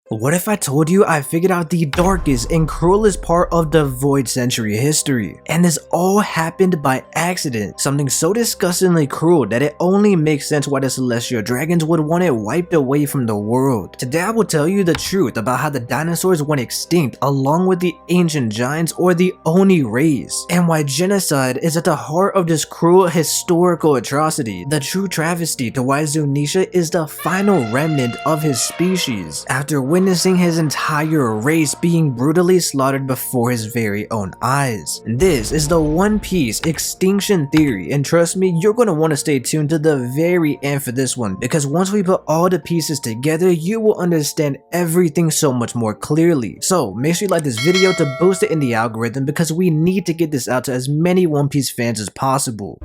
What if I told you I figured out the darkest and cruelest part of the Void Century history? And this all happened by accident, something so disgustingly cruel that it only makes sense why the Celestial Dragons would want it wiped away from the world. Today I will tell you the truth about how the dinosaurs went extinct along with the ancient giants or the Oni Race, and why genocide is at the heart of this cruel historical atrocity, the true travesty to why Zunesha is the final remnant of his species, after witnessing his entire race being brutally slaughtered before his very own eyes. This is the One Piece extinction theory, and trust me, you're going to want to stay tuned to the very end for this one, because once we put all the pieces together, you will understand everything so much more clearly. So make sure you like this video to boost it in the algorithm, because we need to get this out to as many One Piece fans as possible.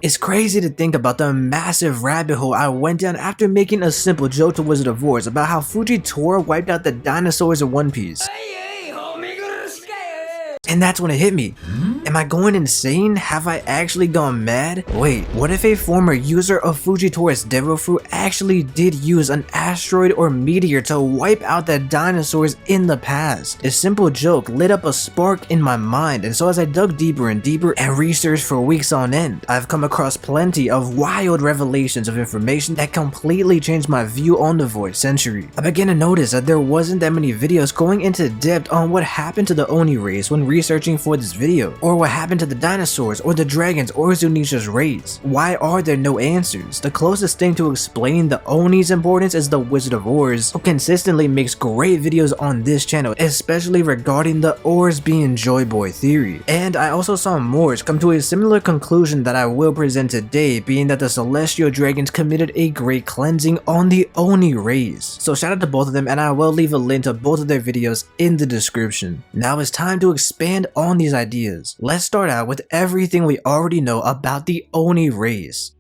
It's crazy to think about the massive rabbit hole I went down after making a simple joke to Wizard of Oars about how Fujitora wiped out the dinosaurs in One Piece. And that's when it hit me. Am I going insane? Have I actually gone mad? Wait, what if a former user of Fujitora's Devil Fruit actually did use an asteroid or meteor to wipe out the dinosaurs in the past? This simple joke lit up a spark in my mind, and so as I dug deeper and deeper and researched for weeks on end, I've come across plenty of wild revelations of information that completely changed my view on the Void Century. I began to notice that there wasn't that many videos going into depth on what happened to the Oni race when researching for this video, or what happened to the dinosaurs or the dragons or Zunesha's race. Why are there no answers? The closest thing to explaining the Oni's importance is the Wizard of Oars, who consistently makes great videos on this channel, especially regarding the Oars being Joyboy theory. And I also saw Morj come to a similar conclusion that I will present today, being that the Celestial Dragons committed a great cleansing on the Oni race. So shout out to both of them, and I will leave a link to both of their videos in the description. Now it's time to expand on these ideas. Let's start out with everything we already know about the Oni race.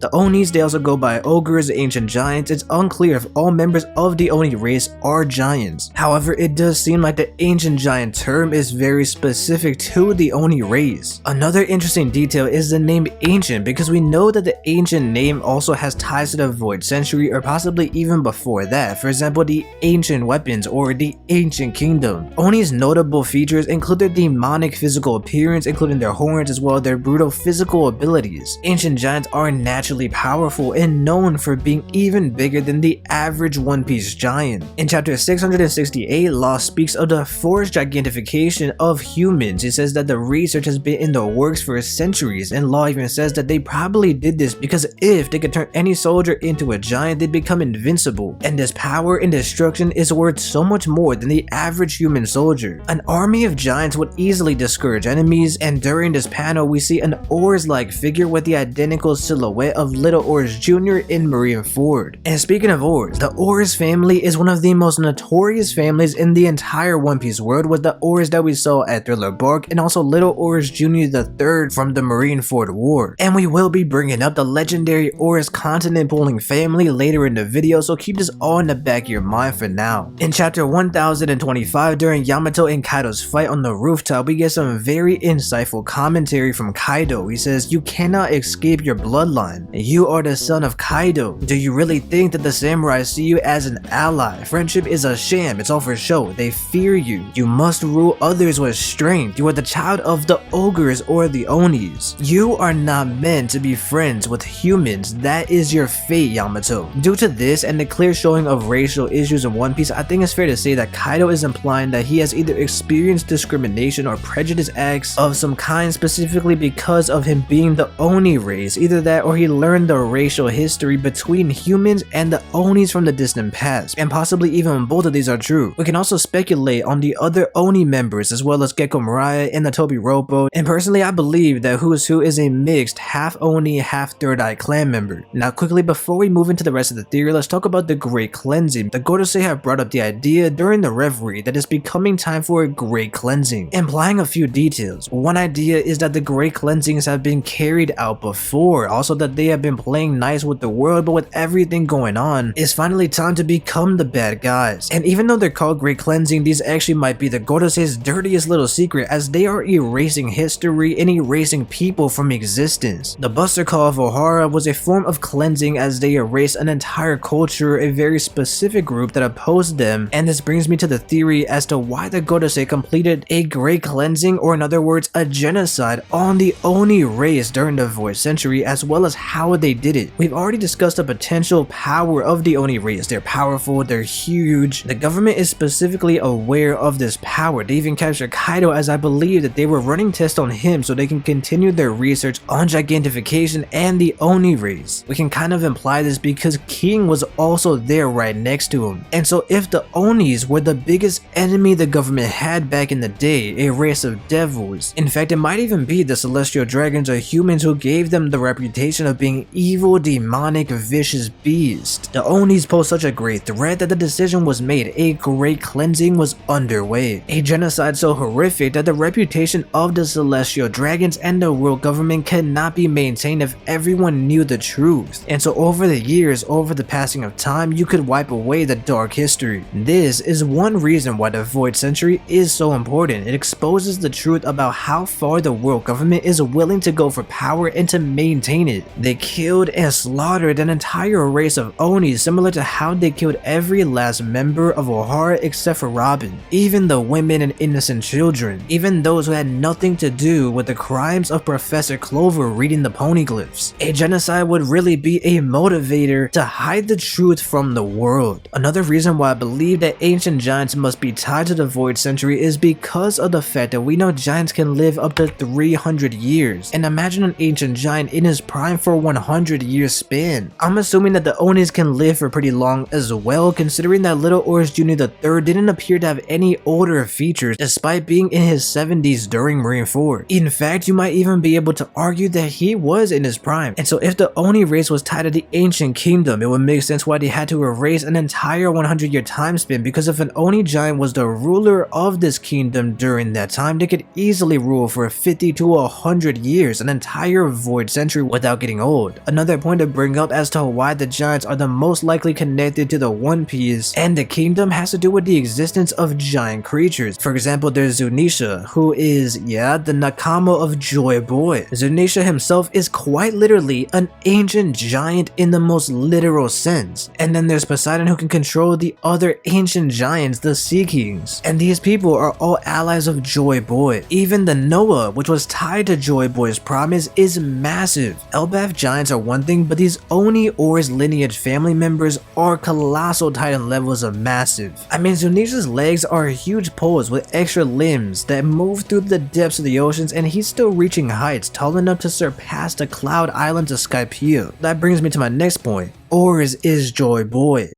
The Onis, they also go by ogres, ancient giants. It's unclear if all members of the Oni race are giants. However, it does seem like the ancient giant term is very specific to the Oni race. Another interesting detail is the name ancient, because we know that the ancient name also has ties to the Void Century, or possibly even before that. For example, the ancient weapons or the ancient kingdom. Oni's notable features include their demonic physical appearance, including their horns, as well as their brutal physical abilities. Ancient giants are naturally powerful and known for being even bigger than the average One Piece giant. In chapter 668, Law speaks of the forced gigantification of humans. It says that the research has been in the works for centuries, and Law even says that they probably did this because if they could turn any soldier into a giant, they'd become invincible. And this power and destruction is worth so much more than the average human soldier. An army of giants would easily discourage enemies, and during this panel we see an Oars-like figure with the identical silhouette of Little Oars Jr. in Marineford. And speaking of Oars, the Oars family is one of the most notorious families in the entire One Piece world, with the Oars that we saw at Thriller Bark and also Little Oars Jr. III from the Marineford War. And we will be bringing up the legendary Oars continent pulling family later in the video, so keep this all in the back of your mind for now. In chapter 1025, during Yamato and Kaido's fight on the rooftop, we get some very insightful commentary from Kaido. He says, "You cannot escape your bloodline. You are the son of Kaido. Do you really think that the samurai see you as an ally? Friendship is a sham, it's all for show. They fear you. You must rule others with strength. You are the child of the ogres or the Onis. You are not meant to be friends with humans. That is your fate, Yamato." Due to this and the clear showing of racial issues in One Piece, I think it's fair to say that Kaido is implying that he has either experienced discrimination or prejudice acts of some kind, specifically because of him being the Oni race. Either that or he learned the racial history between humans and the Onis from the distant past, and possibly even both of these are true. We can also speculate on the other Oni members, as well as Gecko Mariah and the Toby Ropo, and personally I believe that Who is a mixed half Oni, half Third Eye clan member. Now quickly, before we move into the rest of the theory, let's talk about the Great Cleansing. The Gorosei have brought up the idea during the reverie that it's becoming time for a Great Cleansing, implying a few details. One idea is that the Great Cleansings have been carried out before, also that they have been playing nice with the world, but with everything going on, it's finally time to become the bad guys. And even though they're called Great Cleansing, these actually might be the Godosei's dirtiest little secret, as they are erasing history and erasing people from existence. The Buster Call of Ohara was a form of cleansing as they erased an entire culture, a very specific group that opposed them, and this brings me to the theory as to why the Godosei completed a Great Cleansing, or in other words, a genocide on the Oni race during the Void Century, as well as how they did it. We've already discussed the potential power of the Oni race. They're powerful, they're huge. The government is specifically aware of this power. They even captured Kaido, as I believe that they were running tests on him so they can continue their research on gigantification and the Oni race. We can kind of imply this because King was also there right next to him. And so if the Onis were the biggest enemy the government had back in the day, a race of devils, in fact it might even be the celestial dragons or humans who gave them the reputation of being evil, demonic, vicious beasts. The Onis posed such a great threat that the decision was made. A Great Cleansing was underway. A genocide so horrific that the reputation of the celestial dragons and the world government cannot be maintained if everyone knew the truth. And so over the years, over the passing of time, you could wipe away the dark history. This is one reason why the Void Century is so important. It exposes the truth about how far the world government is willing to go for power and to maintain it. They killed and slaughtered an entire race of Oni, similar to how they killed every last member of Ohara except for Robin, even the women and innocent children, even those who had nothing to do with the crimes of Professor Clover reading the poneglyphs. A genocide would really be a motivator to hide the truth from the world. Another reason why I believe that ancient giants must be tied to the Void Century is because of the fact that we know giants can live up to 300 years, and imagine an ancient giant in his prime for 100 years span. I'm assuming that the Onis can live for pretty long as well, considering that Little Oars Jr. III didn't appear to have any older features despite being in his 70s during Marineford. In fact, you might even be able to argue that he was in his prime. And so if the Oni race was tied to the ancient kingdom, it would make sense why they had to erase an entire 100-year time span, because if an Oni giant was the ruler of this kingdom during that time, they could easily rule for 50 to 100 years, an entire Void Century, without getting old. Another point to bring up as to why the giants are the most likely connected to the One Piece and the kingdom has to do with the existence of giant creatures. For example, there's Zunesha, who is, the Nakama of Joyboy. Zunesha himself is quite literally an ancient giant in the most literal sense. And then there's Poseidon, who can control the other ancient giants, the Sea Kings. And these people are all allies of Joyboy. Even the Noah, which was tied to Joyboy's promise, is massive. Elbaf giants are one thing, but these Oni Oars lineage family members are colossal titan levels of massive. I mean, Zunesha's legs are huge poles with extra limbs that move through the depths of the oceans, and he's still reaching heights tall enough to surpass the Cloud Islands of Skypiea. That brings me to my next point. Oars Is Joyboy.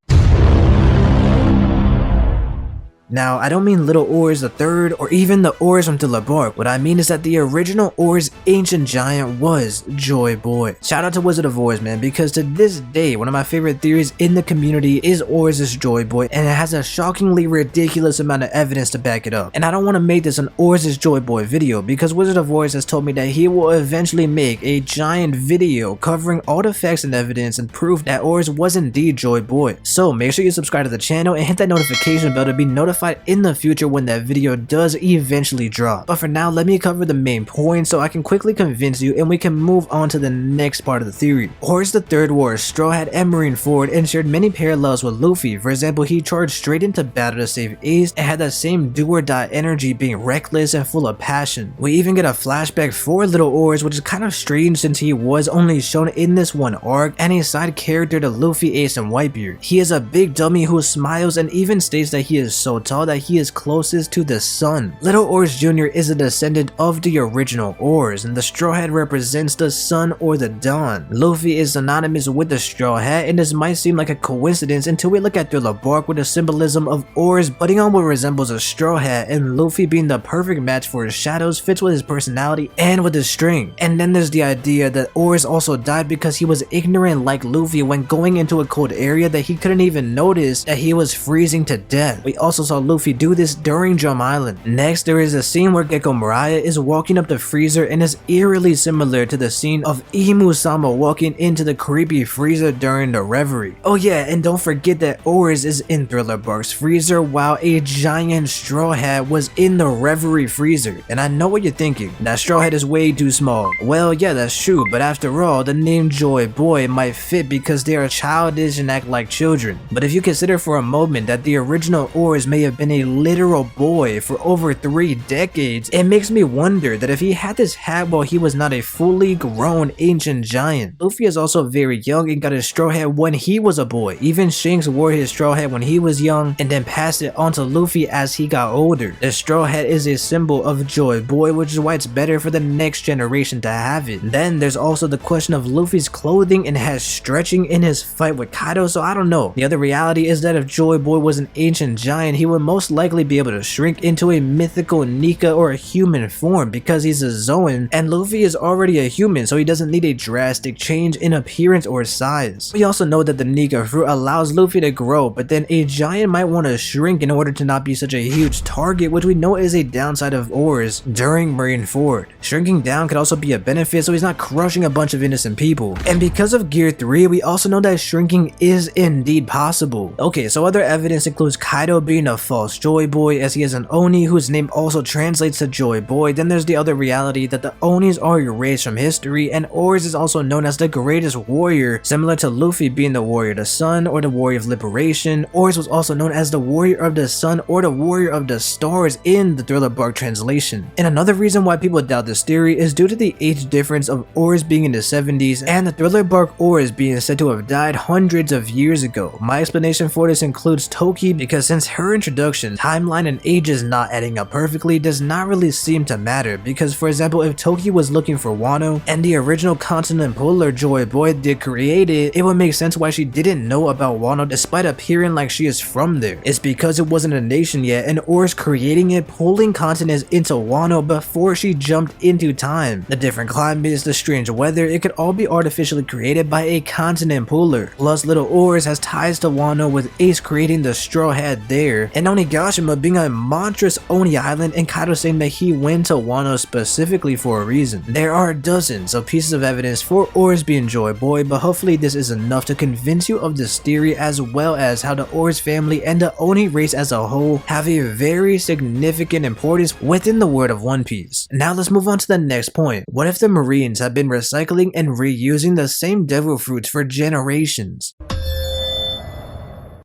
Now, I don't mean Little Oars III or even the Oars from Thriller. What I mean is that the original Oars ancient giant was Joyboy. Shout out to Wizard of Oars, man, because to this day, one of my favorite theories in the community is Oars is Joyboy, and it has a shockingly ridiculous amount of evidence to back it up. And I don't want to make this an Oars is Joyboy video, because Wizard of Oars has told me that he will eventually make a giant video covering all the facts and evidence and proof that Oars was indeed Joyboy. So make sure you subscribe to the channel and hit that notification bell to be notified in the future when that video does eventually drop. But for now, let me cover the main points so I can quickly convince you and we can move on to the next part of the theory. Oars III wore a straw hat and Marineford and shared many parallels with Luffy. For example, he charged straight into battle to save Ace and had that same do or die energy, being reckless and full of passion. We even get a flashback for Little Oars, which is kind of strange since he was only shown in this one arc and a side character to Luffy, Ace, and Whitebeard. He is a big dummy who smiles and even states that he is so tall that he is closest to the sun. Little Oars Jr. is a descendant of the original Oars, and the straw hat represents the sun or the dawn. Luffy is synonymous with the straw hat, and this might seem like a coincidence until we look at Thriller Bark with the symbolism of Oars putting on what resembles a straw hat, and Luffy being the perfect match for his shadows fits with his personality and with his string. And then there's the idea that Oars also died because he was ignorant like Luffy when going into a cold area that he couldn't even notice that he was freezing to death. We also saw Luffy do this during Drum Island. Next, there is a scene where Gecko Mariah is walking up the freezer and is eerily similar to the scene of Imu-sama walking into the creepy freezer during the reverie. Oh yeah, and don't forget that Oars is in Thriller Bark's freezer while a giant straw hat was in the reverie freezer. And I know what you're thinking, that straw hat is way too small. Well yeah, that's true, but after all, the name Joy Boy might fit because they are childish and act like children. But if you consider for a moment that the original Oars may have been a literal boy for over 3 decades, it makes me wonder that if he had this hat while he was not a fully grown ancient giant. Luffy is also very young and got his straw hat when he was a boy. Even Shanks wore his straw hat when he was young and then passed it on to Luffy as he got older. The straw hat is a symbol of Joy Boy, which is why it's better for the next generation to have it. Then there's also the question of Luffy's clothing and has stretching in his fight with Kaido, so I don't know. The other reality is that if Joy Boy was an ancient giant, he would most likely be able to shrink into a mythical Nika or a human form because he's a Zoan, and Luffy is already a human, so he doesn't need a drastic change in appearance or size. We also know that the Nika fruit allows Luffy to grow, but then a giant might want to shrink in order to not be such a huge target, which we know is a downside of Oars during Marineford. Shrinking down could also be a benefit, so he's not crushing a bunch of innocent people. And because of Gear 3, we also know that shrinking is indeed possible. Okay, so other evidence includes Kaido being a false Joy Boy, as he is an Oni whose name also translates to Joy Boy. Then there's the other reality that the Onis are erased from history, and Oars is also known as the greatest warrior, similar to Luffy being the warrior of the sun or the warrior of liberation. Oars was also known as the warrior of the sun or the warrior of the stars in the Thriller Bark translation. And another reason why people doubt this theory is due to the age difference of Oars being in the 70s and the Thriller Bark Oars being said to have died hundreds of years ago. My explanation for this includes Toki, because since her introduction, timeline and ages not adding up perfectly does not really seem to matter, because for example, if Toki was looking for Wano and the original continent puller Joy Boy did create it, it would make sense why she didn't know about Wano despite appearing like she is from there. It's because it wasn't a nation yet, and Oars creating it, pulling continents into Wano before she jumped into time. The different climates, the strange weather, it could all be artificially created by a continent puller. Plus little Oars has ties to Wano, with Ace creating the straw hat there, and Onigashima being a monstrous Oni island, and Kaido saying that he went to Wano specifically for a reason. There are dozens of pieces of evidence for Oars being Joy Boy, but hopefully this is enough to convince you of this theory, as well as how the Oars family and the Oni race as a whole have a very significant importance within the world of One Piece. Now let's move on to the next point. What if the Marines have been recycling and reusing the same devil fruits for generations?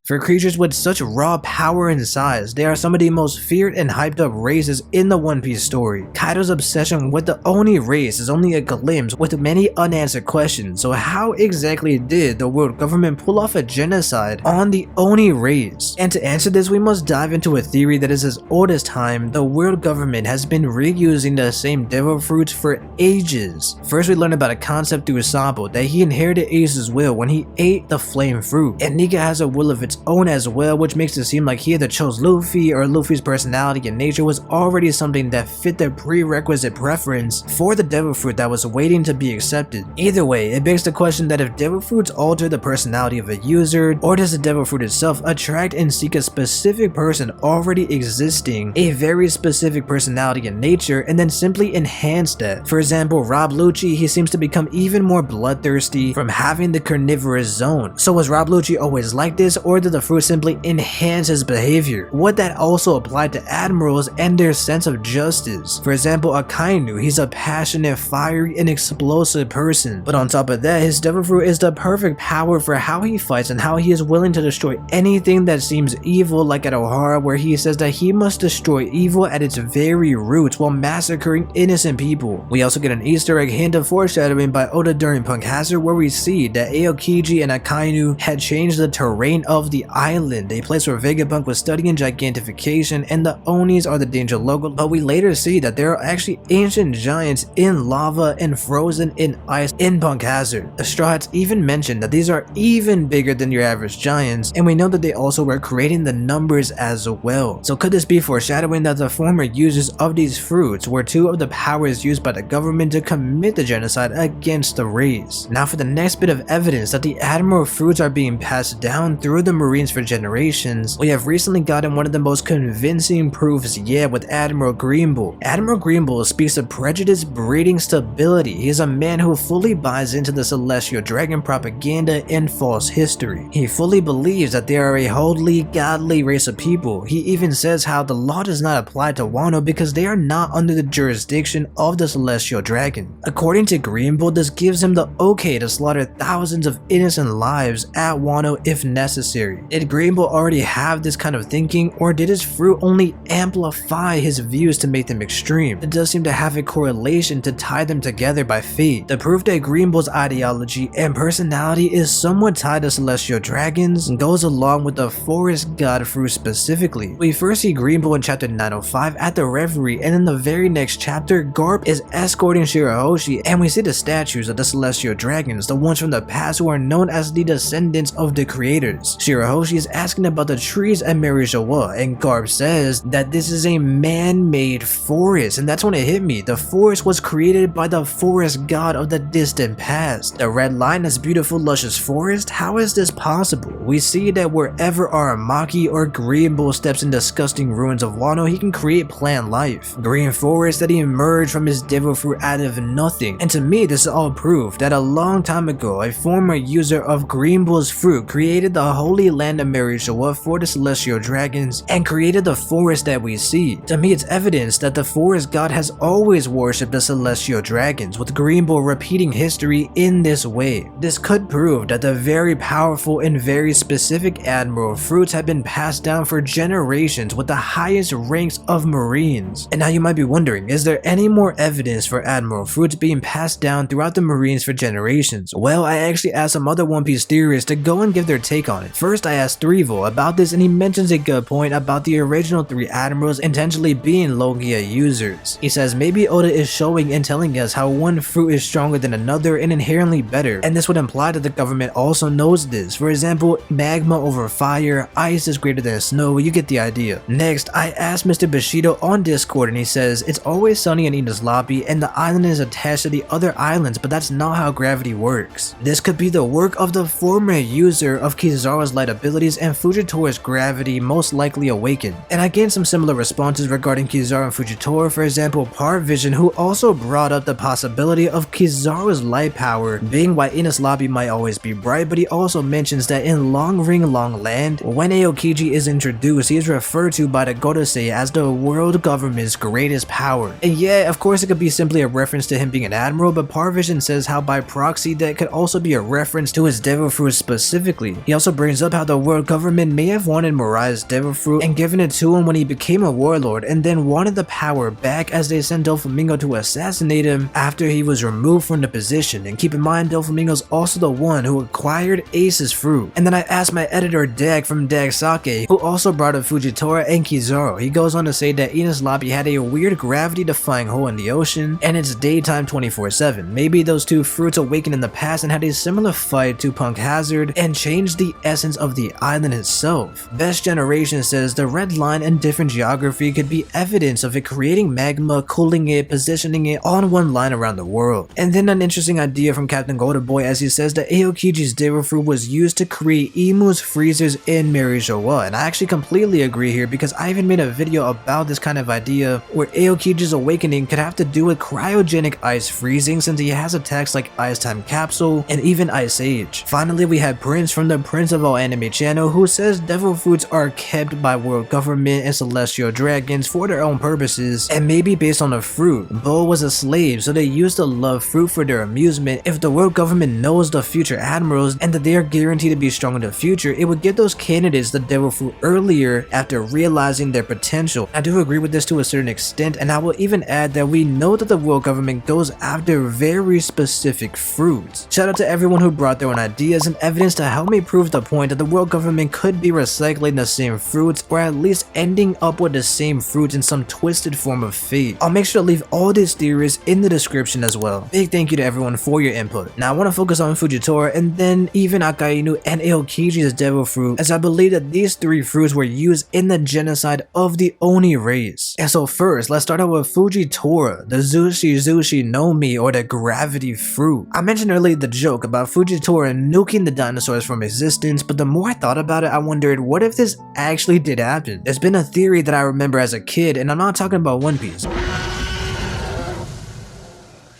For creatures with such raw power and size, they are some of the most feared and hyped up races in the One Piece story. Kaido's obsession with the Oni race is only a glimpse with many unanswered questions, so how exactly did the world government pull off a genocide on the Oni race? And to answer this, we must dive into a theory that is as old as time. The world government has been reusing the same devil fruits for ages. First we learn about a concept through Sabo, that he inherited Ace's will when he ate the flame fruit, and Nika has a will of its own as well, which makes it seem like he either chose Luffy or Luffy's personality and nature was already something that fit the prerequisite preference for the devil fruit that was waiting to be accepted. Either way, it begs the question that if devil fruits alter the personality of a user, or does the devil fruit itself attract and seek a specific person already existing, a very specific personality and nature, and then simply enhance that? For example, Rob Lucci, he seems to become even more bloodthirsty from having the carnivorous zone. So was Rob Lucci always like this, or did the fruit simply enhance his behavior? Would that also apply to admirals and their sense of justice? For example, Akainu, he's a passionate, fiery, and explosive person, but on top of that, his devil fruit is the perfect power for how he fights and how he is willing to destroy anything that seems evil, like at Ohara, where he says that he must destroy evil at its very roots while massacring innocent people. We also get an Easter egg hint of foreshadowing by Oda during Punk Hazard, where we see that Aokiji and Akainu had changed the terrain of the island, a place where Vegapunk was studying gigantification, and the Onis are the danger logo, but we later see that there are actually ancient giants in lava and frozen in ice in Punk Hazard. The Straw Hats even mentioned that these are even bigger than your average giants, and we know that they also were creating the numbers as well. So could this be foreshadowing that the former users of these fruits were two of the powers used by the government to commit the genocide against the race? Now for the next bit of evidence that the Admiral fruits are being passed down through the Marines for generations, we have recently gotten one of the most convincing proofs yet with Admiral Greenbull. Admiral Greenbull speaks of prejudice breeding stability. He is a man who fully buys into the celestial dragon propaganda and false history. He fully believes that they are a holy, godly race of people. He even says how the law does not apply to Wano because they are not under the jurisdiction of the celestial dragon. According to Greenbull, this gives him the okay to slaughter thousands of innocent lives at Wano if necessary. Did Greenbull already have this kind of thinking, or did his fruit only amplify his views to make them extreme? It does seem to have a correlation to tie them together by fate. The proof that Greenbull's ideology and personality is somewhat tied to celestial dragons goes along with the forest god fruit specifically. We first see Greenbull in chapter 905 at the Reverie, and in the very next chapter, Garp is escorting Shirahoshi, and we see the statues of the celestial dragons, the ones from the past who are known as the descendants of the creators. Shirahoshi is asking about the trees at Merijoa, and Garp says that this is a man-made forest, and that's when it hit me. The forest was created by the forest god of the distant past. The red line is beautiful, luscious forest. How is this possible? We see that wherever Aramaki or Greenbull steps in disgusting ruins of Wano, he can create plant life. Green forest that emerged from his devil fruit out of nothing. And to me, this is all proof that a long time ago, a former user of Greenbull's fruit created the holy land of Merijoa for the celestial dragons and created the forest that we see. To me, it's evidence that the forest god has always worshipped the celestial dragons, with Greenbull repeating history in this way. This could prove that the very powerful and very specific admiral fruits have been passed down for generations with the highest ranks of Marines. And now you might be wondering, is there any more evidence for admiral fruits being passed down throughout the Marines for generations? Well, I actually asked some other One Piece theorists to go and give their take on it. First, I asked Threevil about this, and he mentions a good point about the original 3 admirals intentionally being Logia users. He says maybe Oda is showing and telling us how one fruit is stronger than another and inherently better, and this would imply that the government also knows this. For example, magma over fire, ice is greater than snow, you get the idea. Next, I asked Mr. Bushido on Discord, and he says it's always sunny in Enies Lobby and the island is attached to the other islands, but that's not how gravity works. This could be the work of the former user of Kizaru's light abilities, and Fujitori's gravity most likely awakened. And I gained some similar responses regarding Kizaru and Fujitora. For example, Parvision, who also brought up the possibility of Kizaru's light power being why Enies Lobby might always be bright, but he also mentions that in Long Ring Long Land, when Aokiji is introduced, he is referred to by the Godosei as the world government's greatest power. And yeah, of course it could be simply a reference to him being an admiral, but Parvision says how by proxy that could also be a reference to his devil fruit specifically. He also brings up how the world government may have wanted Morai's devil fruit and given it to him when he became a warlord, and then wanted the power back as they sent Doflamingo to assassinate him after he was removed from the position. And keep in mind, Doflamingo's also the one who acquired Ace's fruit. And then I asked my editor Dag from Dag Sake, who also brought up Fujitora and Kizaru. He goes on to say that Enies Lobby had a weird gravity-defying hole in the ocean, and it's daytime 24/7. Maybe those two fruits awakened in the past and had a similar fight to Punk Hazard and changed the essence of the island itself. Best Generation says the red line and different geography could be evidence of it creating magma, cooling it, positioning it on one line around the world. And then an interesting idea from Captain Goldenboy, as he says that Aokiji's devil fruit was used to create emus, freezers in Merijoa. And I actually completely agree here, because I even made a video about this kind of idea where Aokiji's awakening could have to do with cryogenic ice freezing, since he has attacks like Ice Time Capsule and even Ice Age. Finally, we have Prince from the Prince of All Anime channel, who says devil fruits are kept by world government and celestial dragons for their own purposes, and maybe based on the fruit. Bo was a slave, so they used to love fruit for their amusement. If the world government knows the future admirals and that they are guaranteed to be strong in the future, it would give those candidates the devil fruit earlier after realizing their potential. I do agree with this to a certain extent, and I will even add that we know that the world government goes after very specific fruits. Shout out to everyone who brought their own ideas and evidence to help me prove the point that the world government could be recycling the same fruits, or at least ending up with the same fruits in some twisted form of fate. I'll make sure to leave all these theories in the description as well. Big thank you to everyone for your input. Now I want to focus on Fujitora and then even Akainu and Aokiji's devil fruit, as I believe that these 3 fruits were used in the genocide of the Oni race. And so first, let's start out with Fujitora, the Zushi no Mi, or the gravity fruit. I mentioned earlier the joke about Fujitora nuking the dinosaurs from existence, but the more I thought about it, I wondered, what if this actually did happen? There's been a theory that I remember as a kid, and I'm not talking about One Piece.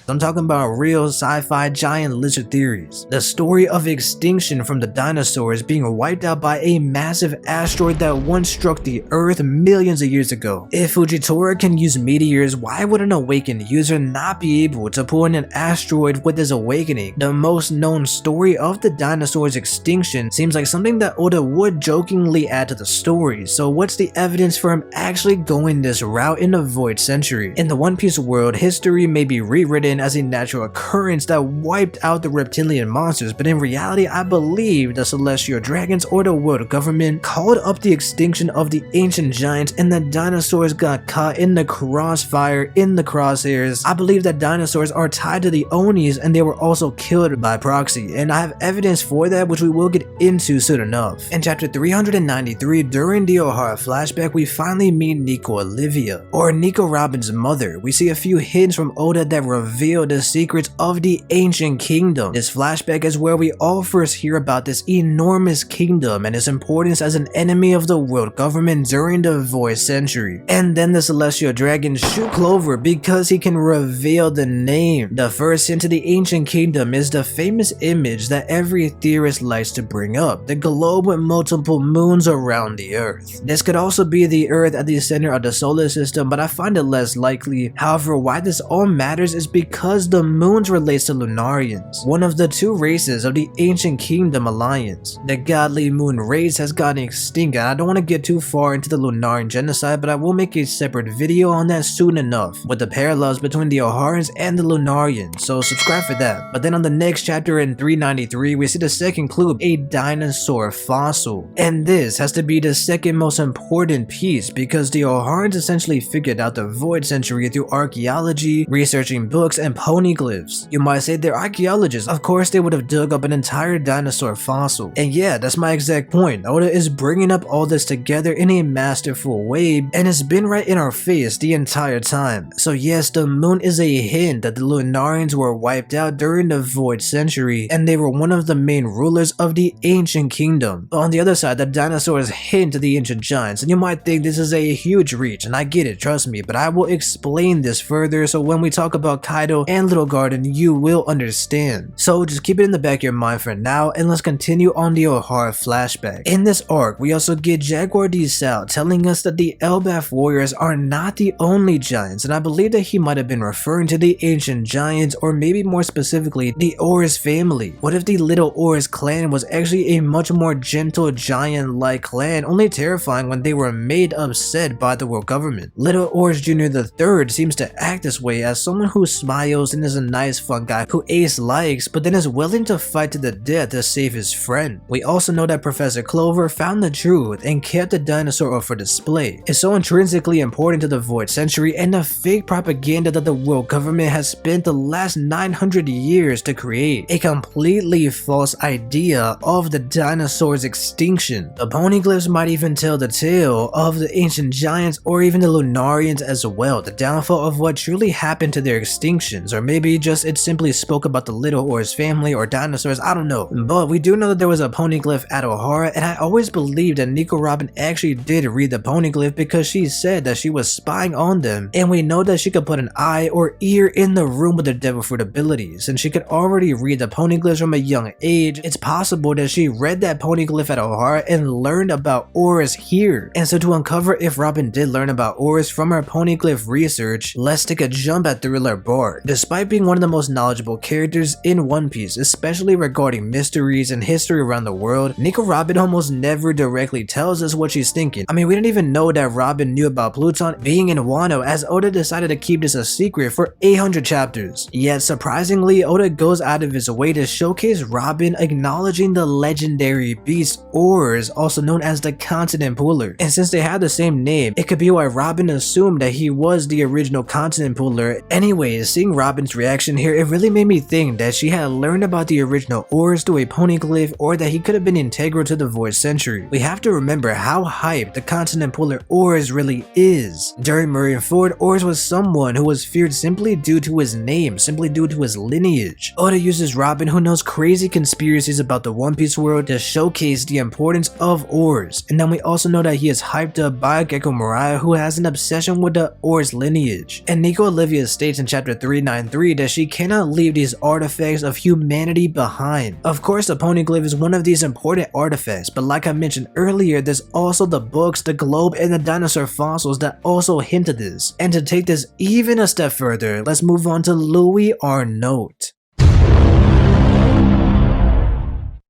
I'm talking about real sci-fi giant lizard theories. The story of extinction from the dinosaurs being wiped out by a massive asteroid that once struck the Earth millions of years ago. If Fujitora can use meteors, why would an awakened user not be able to pull in an asteroid with his awakening? The most known story of the dinosaurs' extinction seems like something that Oda would jokingly add to the story, so what's the evidence for him actually going this route in the Void Century? In the One Piece world, history may be rewritten as a natural occurrence that wiped out the reptilian monsters, but in reality I believe the celestial dragons or the world government called up the extinction of the ancient giants and the dinosaurs got caught in the crossfire, in the crosshairs. I believe that dinosaurs are tied to the Onis and they were also killed by proxy, and I have evidence for that which we will get into soon enough. In chapter 393, during the Ohara flashback, we finally meet Nika Olivia, or Nika Robin's mother. We see a few hints from Oda that reveal the secrets of the ancient kingdom. This flashback is where we all first hear about this enormous kingdom and its importance as an enemy of the world government during the Void Century. And then the celestial dragon shoot Clover because he can reveal the name. The first hint to the ancient kingdom is the famous image that every theorist likes to bring up, the globe with multiple moons around the Earth. This could also be the Earth at the center of the solar system, but I find it less likely. However, why this all matters is because the moons relates to Lunarians, one of the two races of the ancient kingdom alliance. The godly moon race has gotten extinct, and I don't want to get too far into the Lunarian genocide, but I will make a separate video on that soon enough, with the parallels between the Oharans and the Lunarians, so subscribe for that. But then on the next chapter in 393, we see the second clue, a dinosaur fossil, and this has to be the second most important piece because the Oharans essentially figured out the Void Century through archaeology, researching books, and poneglyphs. You might say they're archaeologists, of course they would have dug up an entire dinosaur fossil. And yeah, that's my exact point. Oda is bringing up all this together in a masterful way, and it's been right in our face the entire time. So yes, the moon is a hint that the Lunarians were wiped out during the Void Century, and they were one of the main rulers of the ancient kingdom. But on the other side, the dinosaurs hint to the ancient giants, and you might think this is a huge reach, and I get it, trust me, but I will explain this further so when we talk about Kaido and Little Garden, you will understand. So just keep it in the back of your mind for now, and let's continue on the Ohara flashback. In this arc, we also get Jaguar D. Sal telling us that the Elbaf warriors are not the only giants, and I believe that he might have been referring to the ancient giants, or maybe more specifically, the Oars family. What if the Little Oars clan was actually a much more gentle giant-like clan, only terrifying when they were made upset by the world government? Little Oars Jr. III seems to act this way as someone who smiles and is a nice fun guy who Ace likes, but then is willing to fight to the death to save his friend. We also know that Professor Clover found the truth and kept the dinosaur up for display. It's so intrinsically important to the Void Century and the fake propaganda that the world government has spent the last 900 years to create. A completely false idea of the dinosaurs' extinction. The poneglyphs might even tell the tale of the ancient giants or even the Lunarians as well, the downfall of what truly happened to their extinctions, or maybe just it simply spoke about the Little Oars family or dinosaurs, I don't know. But we do know that there was a poneglyph at Ohara, and I always believed that Nika Robin actually did read the poneglyph because she said that she was spying on them, and we know that she could put an eye or ear in the room with her devil fruit abilities, and she could already read the poneglyphs from a young age. It's possible that she read that poneglyph at Ohara and learned about Oars here. And so to uncover if Robin did learn about Oars from her poneglyph research, let's take a jump at Thriller Bark. Despite being one of the most knowledgeable characters in One Piece, especially regarding mysteries and history around the world, Nika Robin almost never directly tells us what she's thinking. I mean, we didn't even know that Robin knew about Pluton being in Wano, as Oda decided to keep this a secret for 800 chapters. Yet surprisingly, Oda goes out of his way to showcase Robin acknowledging the legendary beast Oars, also known as the Continent Puller. And since they have the same name, it could be why Robin assumed that he was the original Continent Puller. Anyways, seeing seeing Robin's reaction here, it really made me think that she had learned about the original Oars through a poneglyph, or that he could have been integral to the Void Century. We have to remember how hyped the continent puller Oars really is. During Marineford, Oars was someone who was feared simply due to his name, simply due to his lineage. Oda uses Robin, who knows crazy conspiracies about the One Piece world, to showcase the importance of Oars. And then we also know that he is hyped up by Gecko Mariah, who has an obsession with the Oars lineage. And Nico Olivia states in chapter 393 that she cannot leave these artifacts of humanity behind. Of course, the poneglyph is one of these important artifacts, but like I mentioned earlier, there's also the books, the globe, and the dinosaur fossils that also hint at this. And to take this even a step further, let's move on to Louis Arnold.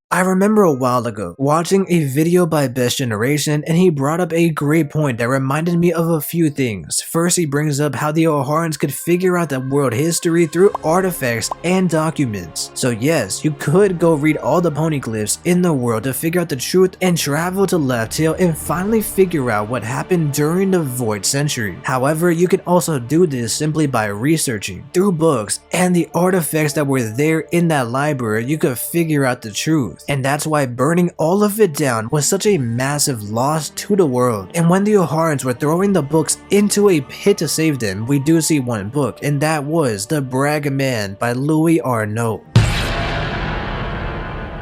I remember a while ago watching a video by Best Generation, and he brought up a great point that reminded me of a few things. First, he brings up how the Oharans could figure out the world history through artifacts and documents. So yes, you could go read all the poneglyphs in the world to figure out the truth and travel to Laugh Tale and finally figure out what happened during the Void Century. However, you can also do this simply by researching. Through books and the artifacts that were there in that library, you could figure out the truth. And that's why burning all of it down was such a massive loss to the world. And when the Oharans were throwing the books into a pit to save them, we do see one book, and that was The Brag Man by Louis Arnold.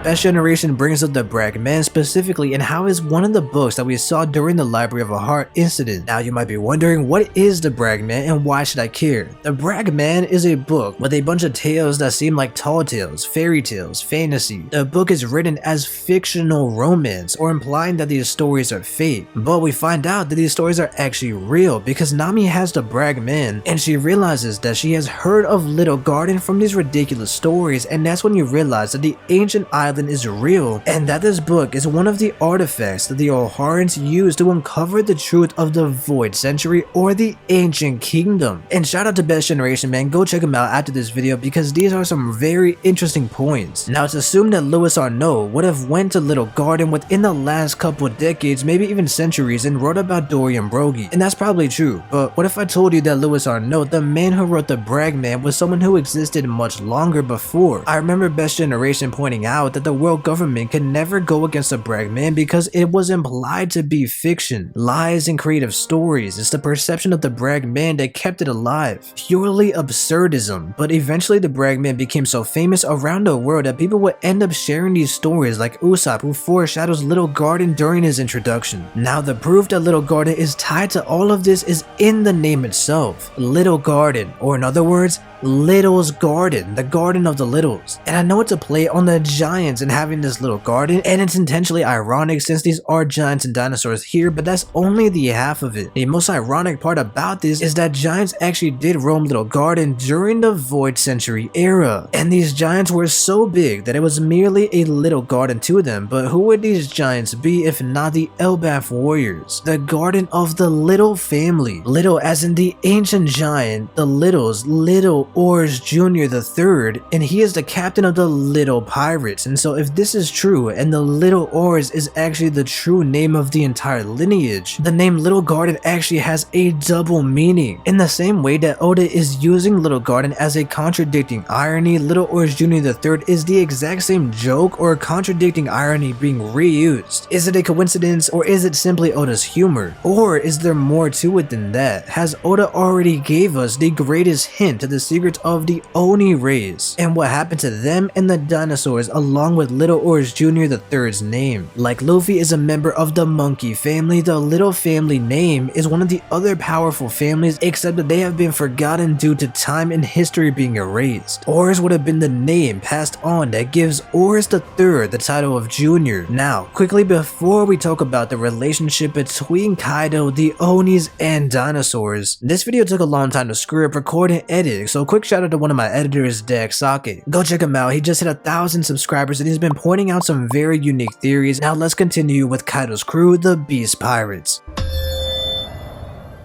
Best Generation brings up the Brag Man specifically and how is one of the books that we saw during the Library of a Heart incident. Now you might be wondering, what is the Brag Man and why should I care? The Brag Man is a book with a bunch of tales that seem like tall tales, fairy tales, fantasy. The book is written as fictional romance, or implying that these stories are fake. But we find out that these stories are actually real because Nami has the Brag Man and she realizes that she has heard of Little Garden from these ridiculous stories, and that's when you realize that the ancient island is real and that this book is one of the artifacts that the Oharans use to uncover the truth of the Void Century or the Ancient Kingdom. And shout out to Best Generation, man, go check them out after this video because these are some very interesting points. Now it's assumed that Louis Arnaud would have went to Little Garden within the last couple of decades, maybe even centuries, and wrote about Dorian Brogy, and that's probably true. But what if I told you that Louis Arnaud, the man who wrote the Brag Man, was someone who existed much longer before? I remember Best Generation pointing out that the world government can never go against the Brag Man because it was implied to be fiction, lies, and creative stories. It's the perception of the Brag Man that kept it alive. Purely absurdism. But eventually the Brag Man became so famous around the world that people would end up sharing these stories, like Usopp, who foreshadows Little Garden during his introduction. Now the proof that Little Garden is tied to all of this is in the name itself. Little Garden, or in other words, Little's Garden, the Garden of the Littles. And I know it's a play on the giants and having this little garden, and it's intentionally ironic since these are giants and dinosaurs here, but that's only the half of it. The most ironic part about this is that giants actually did roam Little Garden during the Void Century era, and these giants were so big that it was merely a little garden to them. But who would these giants be if not the Elbaf warriors? The Garden of the Little family. Little as in the ancient giant, the Littles, Little Oars Jr. III, and he is the captain of the Little Pirates. And so if this is true, and the Little Oars is actually the true name of the entire lineage, the name Little Garden actually has a double meaning. In the same way that Oda is using Little Garden as a contradicting irony, Little Oars Jr. III is the exact same joke or contradicting irony being reused. Is it a coincidence, or is it simply Oda's humor? Or is there more to it than that? Has Oda already gave us the greatest hint to the secret of the Oni Race and what happened to them and the dinosaurs along with Little Oars Jr. III's name? Like Luffy is a member of the monkey family, the Little family name is one of the other powerful families, except that they have been forgotten due to time and history being erased. Oars would have been the name passed on that gives Oars III the title of Junior. Now, quickly before we talk about the relationship between Kaido, the Onis, and dinosaurs, this video took a long time to script, record, and edit, so quick shout out to one of my editors, Dex Sake. Go check him out, he just hit 1,000 subscribers and he's been pointing out some very unique theories. Now let's continue with Kaidos Crew, the Beast Pirates.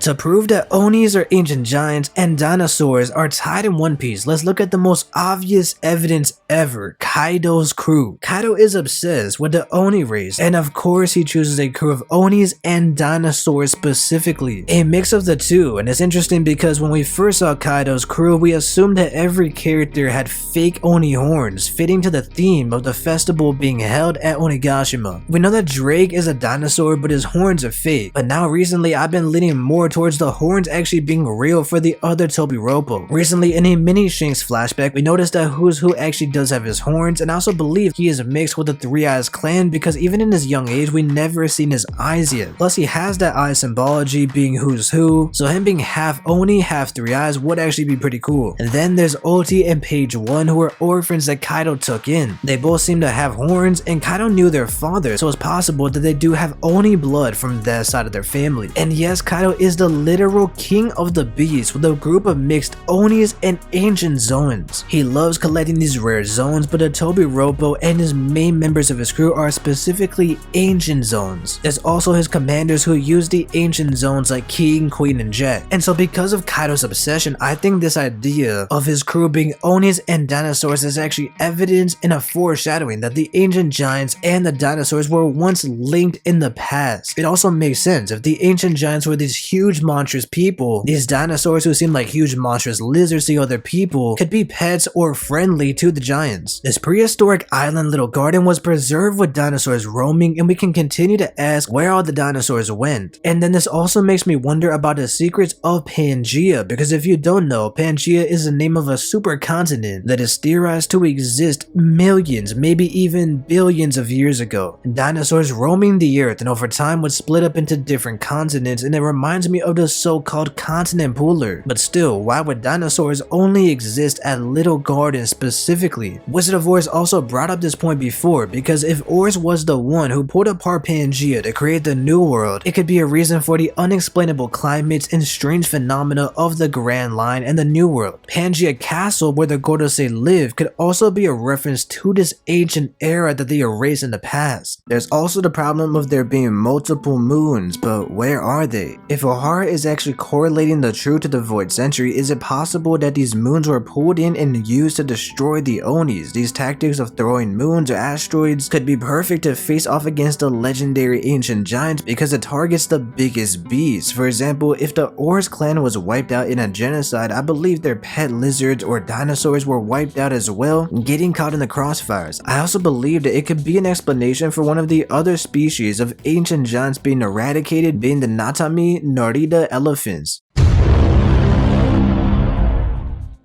To prove that Onis are ancient giants and dinosaurs are tied in one piece, let's look at the most obvious evidence ever, Kaidos Crew. Kaido is obsessed with the Oni race, and of course he chooses a crew of Onis and dinosaurs specifically, a mix of the two. And it's interesting because when we first saw Kaido's crew, we assumed that every character had fake Oni horns, fitting to the theme of the festival being held at Onigashima. We know that Drake is a dinosaur, but his horns are fake, but now recently I've been leaning more towards the horns actually being real for the other Tobiropo. Recently in a mini Shanks flashback, we noticed that Who's Who actually does have his horns, and I also believe he is mixed with the Three Eyes clan because even in his young age we never seen his eyes yet. Plus he has that eye symbology being Who's Who, so him being half Oni, half Three Eyes would actually be pretty cool. And then there's Oti and Page 1 who are orphans that Kaido took in. They both seem to have horns, and Kaido knew their father, so it's possible that they do have Oni blood from that side of their family. And yes, Kaido is the literal king of the beasts with a group of mixed Onis and ancient Zoans. He loves collecting these rare zones, but the Tobiropo and his main members of his crew are specifically ancient zones. There's also his commanders who use the ancient zones like King, Queen, and Jet. And so because of Kaido's obsession, I think this idea of his crew being Onis and dinosaurs is actually evidence and a foreshadowing that the ancient giants and the dinosaurs were once linked in the past. It also makes sense if the ancient giants were these huge monstrous people, these dinosaurs who seem like huge monstrous lizards to other people could be pets or friendly to the giants. This prehistoric island little garden was preserved with dinosaurs roaming, and we can continue to ask where all the dinosaurs went. And then this also makes me wonder about the secrets of Pangaea, because if you don't know, Pangaea is the name of a supercontinent that is theorized to exist millions, maybe even billions of years ago. Dinosaurs roaming the earth and over time would split up into different continents, and it reminds me of the so-called continent pooler. But still, why would dinosaurs only exist at Little Garden specifically? Wizard of Oars also brought up this point before, because if Oars was the one who pulled apart Pangaea to create the New World, it could be a reason for the unexplainable climates and strange phenomena of the Grand Line and the New World. Pangaea Castle, where the Gorosei live, could also be a reference to this ancient era that they erased in the past. There's also the problem of there being multiple moons, but where are they? If Ohara is actually correlating the truth to the Void Century, is it possible that these moons were pulled in and used to destroy the Onis? These tactics of throwing moons or asteroids could be perfect to face off against the legendary ancient giants because it targets the biggest beasts. For example, if the Oars clan was wiped out in a genocide, I believe their pet lizards or dinosaurs were wiped out as well, getting caught in the crossfires. I also believe that it could be an explanation for one of the other species of ancient giants being eradicated, being the Natami Narita elephants.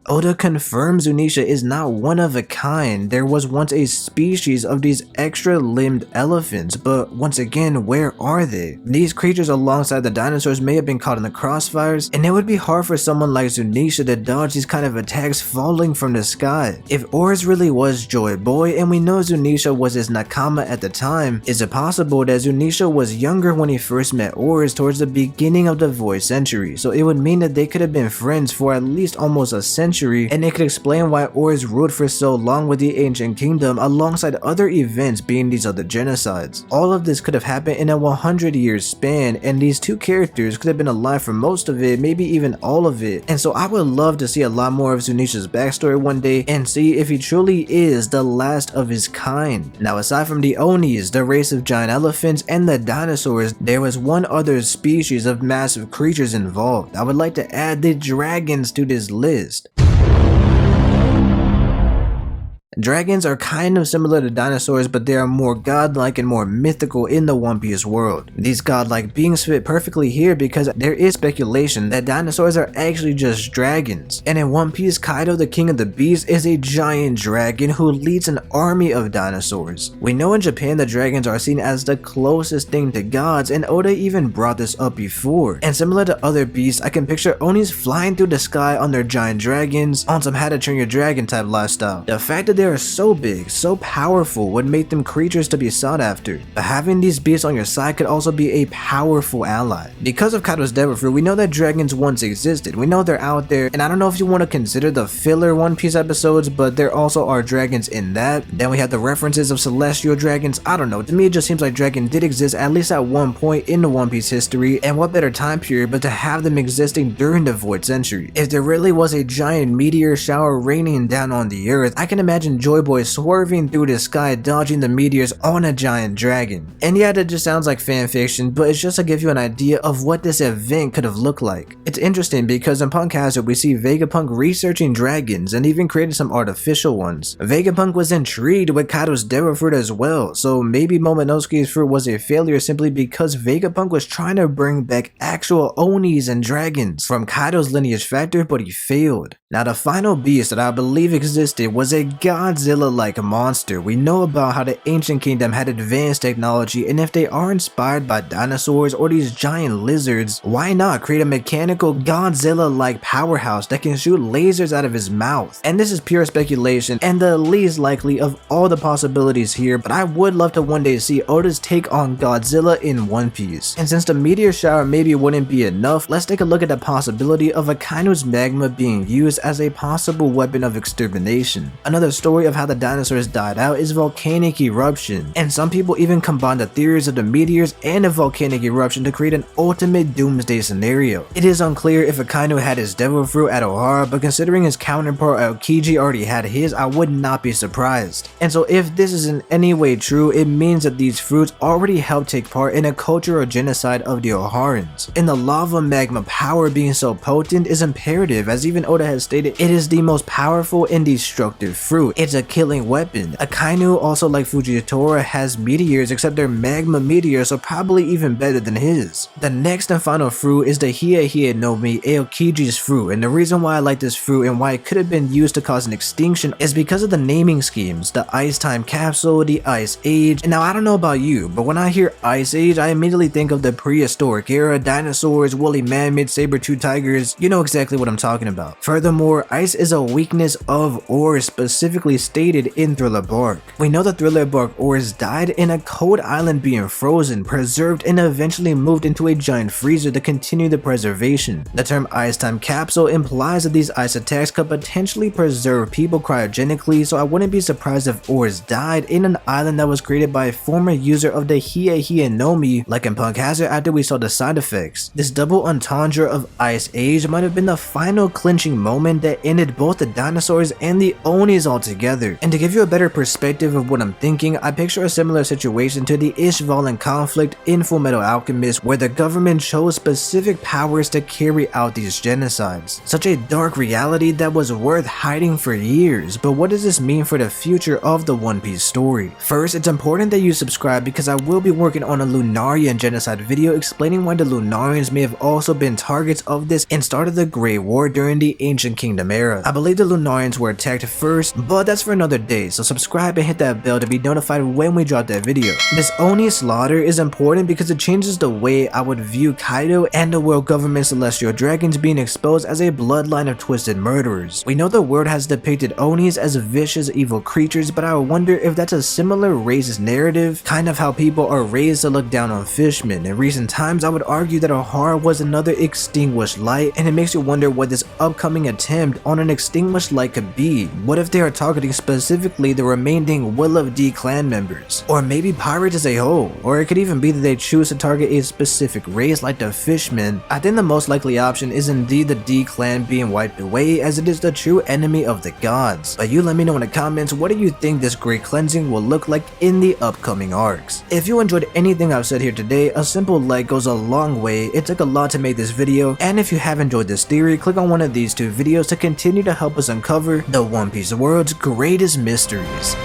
Oda confirms Zunesha is not one of a kind. There was once a species of these extra-limbed elephants, but once again, where are they? These creatures alongside the dinosaurs may have been caught in the crossfires, and it would be hard for someone like Zunesha to dodge these kind of attacks falling from the sky. If Oars really was Joyboy, and we know Zunesha was his nakama at the time, is it possible that Zunesha was younger when he first met Oars towards the beginning of the Void Century? So it would mean that they could have been friends for at least almost a century, and it could explain why Oars ruled for so long with the ancient kingdom alongside other events being these other genocides. All of this could have happened in a 100-year span, and these two characters could have been alive for most of it, maybe even all of it. And so I would love to see a lot more of Zunesha's backstory one day and see if he truly is the last of his kind. Now, aside from the Onis, the race of giant elephants, and the dinosaurs, there was one other species of massive creatures involved. I would like to add the dragons to this list. Dragons are kind of similar to dinosaurs, but they are more godlike and more mythical in the One Piece world. These godlike beings fit perfectly here because there is speculation that dinosaurs are actually just dragons. And in One Piece, Kaido, the king of the beasts, is a giant dragon who leads an army of dinosaurs. We know in Japan the dragons are seen as the closest thing to gods, and Oda even brought this up before. And similar to other beasts, I can picture Onis flying through the sky on their giant dragons on some how to train your dragon type lifestyle. The fact that they they are so big, so powerful would make them creatures to be sought after, but having these beasts on your side could also be a powerful ally. Because of Kaidos Devil Fruit, we know that dragons once existed, we know they're out there, and I don't know if you want to consider the filler One Piece episodes, but there also are dragons in that. Then we have the references of celestial dragons. I don't know, to me it just seems like dragon did exist at least at one point in the One Piece history, and what better time period but to have them existing during the Void Century. If there really was a giant meteor shower raining down on the earth, I can imagine Joyboy swerving through the sky dodging the meteors on a giant dragon. And yeah, that just sounds like fanfiction, but it's just to give you an idea of what this event could have looked like. It's interesting because in Punk Hazard we see Vegapunk researching dragons and even created some artificial ones. Vegapunk was intrigued with Kaidos Devil Fruit as well, so maybe Momonosuke's fruit was a failure simply because Vegapunk was trying to bring back actual Onis and dragons from Kaido's lineage factor, but he failed. Now the final beast that I believe existed was a Godzilla-like monster. We know about how the ancient kingdom had advanced technology, and if they are inspired by dinosaurs or these giant lizards, why not create a mechanical Godzilla-like powerhouse that can shoot lasers out of his mouth? And this is pure speculation and the least likely of all the possibilities here, but I would love to one day see Oda's take on Godzilla in One Piece. And since the meteor shower maybe wouldn't be enough, let's take a look at the possibility of Akaino's magma being used as a possible weapon of extermination. Another story of how the dinosaurs died out is volcanic eruption, and some people even combine the theories of the meteors and a volcanic eruption to create an ultimate doomsday scenario. It is unclear if Akaino had his devil fruit at Ohara, but considering his counterpart Aokiji already had his, I would not be surprised. And so if this is in any way true, it means that these fruits already helped take part in a cultural genocide of the Oharans. And the lava magma power being so potent is imperative, as even Oda has stated, it is the most powerful and destructive fruit. It's a killing weapon. Akainu, also like Fujitora, has meteors, except they're magma meteors, so probably even better than his. The next and final fruit is the Hiei no Mi, Aokiji's fruit, and the reason why I like this fruit and why it could have been used to cause an extinction is because of the naming schemes, the Ice Time Capsule, the Ice Age. And now I don't know about you, but when I hear Ice Age, I immediately think of the prehistoric era, dinosaurs, woolly mammoths, saber-tooth tigers. You know exactly what I'm talking about. Furthermore, ice is a weakness of Oars, specifically stated in Thriller Bark. We know the Thriller Bark Oars died in a cold island being frozen, preserved, and eventually moved into a giant freezer to continue the preservation. The term Ice Time Capsule implies that these ice attacks could potentially preserve people cryogenically, so I wouldn't be surprised if Oars died in an island that was created by a former user of the Hiei no Mi, like in Punk Hazard after we saw the side effects. This double entendre of Ice Age might have been the final clinching moment that ended both the dinosaurs and the Onis altogether. And to give you a better perspective of what I'm thinking, I picture a similar situation to the Ishvalan conflict in Fullmetal Alchemist, where the government chose specific powers to carry out these genocides. Such a dark reality that was worth hiding for years, but what does this mean for the future of the One Piece story? First, it's important that you subscribe because I will be working on a Lunarian genocide video explaining why the Lunarians may have also been targets of this and started the Great War during the Ancient Kingdom era. I believe the Lunarians were attacked first, but that's for another day, so subscribe and hit that bell to be notified when we drop that video. This Oni slaughter is important because it changes the way I would view Kaido and the world government celestial dragons being exposed as a bloodline of twisted murderers. We know the world has depicted Onis as vicious evil creatures, but I wonder if that's a similar racist narrative, kind of how people are raised to look down on fishmen. In recent times, I would argue that Ohara was another extinguished light, and it makes you wonder what this upcoming attempt on an extinguished light could be. What if they are targeting specifically the remaining Will of D clan members? Or maybe pirates as a whole? Or it could even be that they choose to target a specific race like the fishmen. I think the most likely option is indeed the D clan being wiped away, as it is the true enemy of the gods. But you let me know in the comments, what do you think this great cleansing will look like in the upcoming arcs? If you enjoyed anything I've said here today, a simple like goes a long way. It took a lot to make this video, and if you have enjoyed this theory, click on one of these two videos to continue to help us uncover the One Piece world's greatest mysteries.